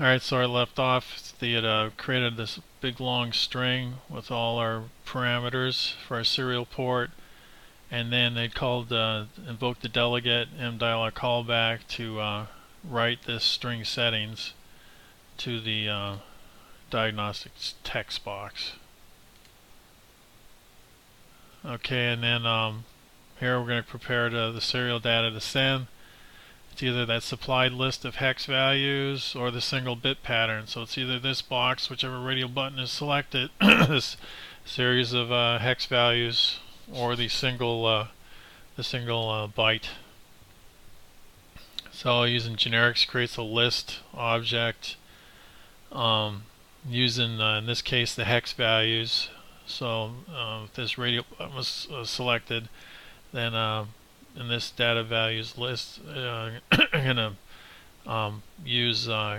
Alright, so I left off, they had created this big long string with all our parameters for our serial port, and then they invoked the delegate mdialog callback to write this string settings to the diagnostics text box. Okay, and then here we're going to prepare the serial data to send. It's either that supplied list of hex values or the single bit pattern. So it's either this box, whichever radio button is selected, this series of hex values, or the single byte. So using generics creates a list object using in this case the hex values. So if this radio button was selected, then in this data values list, I'm gonna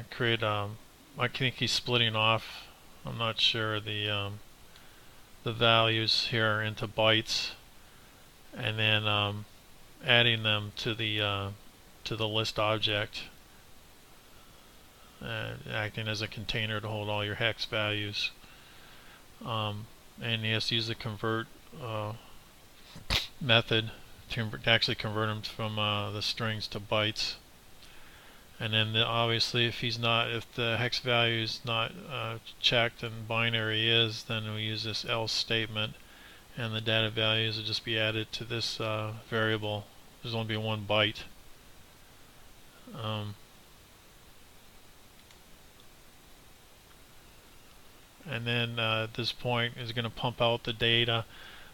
create I think he's splitting off, I'm not sure, the values here into bytes, and then adding them to the list object, acting as a container to hold all your hex values. And he has to use the convert method to actually convert them from the strings to bytes. And then obviously if the hex value is not checked and binary is, then we use this else statement, and the data values will just be added to this variable. There's only be one byte. And then at this point is going to pump out the data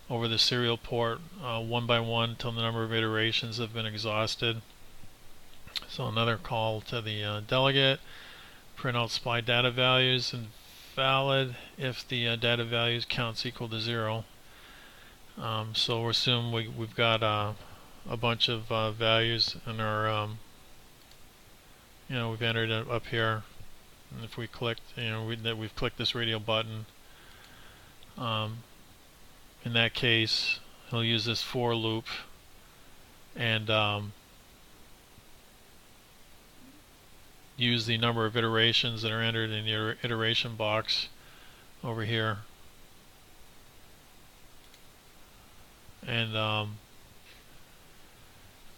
over the serial port one by one until the number of iterations have been exhausted. So another call to the delegate, print out supply data values, invalid if the data values counts equal to 0. So we'll assume we've got a bunch of values in our we've entered it up here, and if we clicked, we've clicked this radio button. In that case, he'll use this for loop and use the number of iterations that are entered in your iteration box over here, and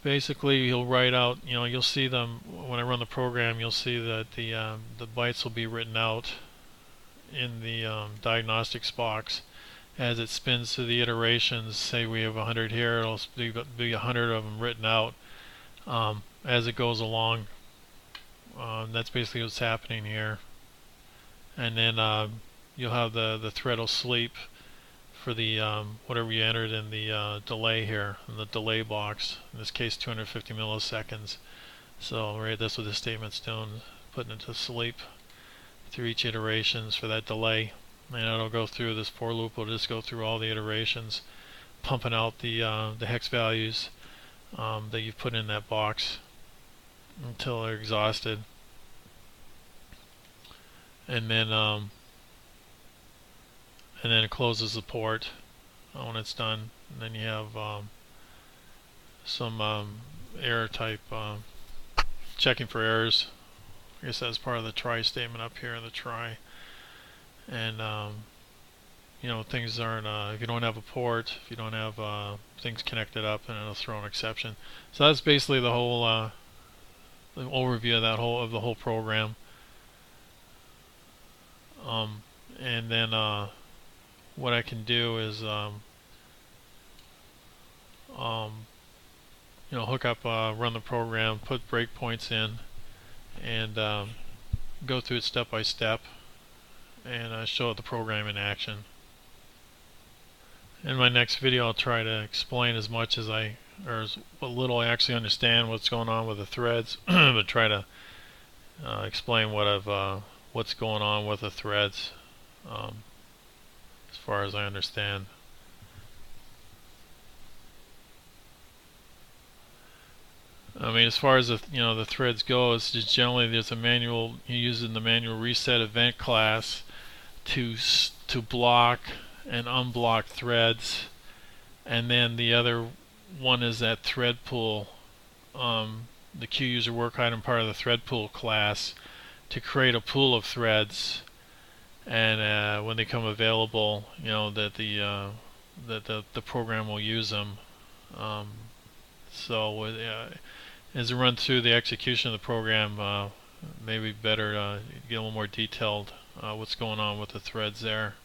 basically he'll write out, you'll see them when I run the program. You'll see that the bytes will be written out in the diagnostics box as it spins through the iterations. Say we have 100 here, it'll be 100 of them written out as it goes along. That's basically what's happening here. And then you'll have the thread will sleep for the whatever you entered in the delay here, in the delay box, in this case 250 milliseconds. So right, that's what this statement's doing, putting it to sleep through each iterations for that delay. And it'll go through this for loop, will just go through all the iterations, pumping out the hex values that you've put in that box until they're exhausted. And then it closes the port when it's done. And then you have some error type checking for errors. I guess that's part of the try statement up here, the try. And things aren't if you don't have a port, if you don't have things connected up, and it'll throw an exception. So that's basically the whole the overview of the whole program. And then what I can do is hook up, run the program, put breakpoints in, and go through it step by step, and show the program in action. In my next video, I'll try to explain as much as what little I actually understand what's going on with the threads, but try to explain what's going on with the threads as far as I understand. I mean, as far as the threads go, it's just generally there's a manual. You're using the manual reset event class to block and unblock threads, and then the other one is that thread pool, the queue user work item part of the thread pool class, to create a pool of threads, and when they come available, that the program will use them. Um, so as we run through the execution of the program, maybe better get a little more detailed what's going on with the threads there.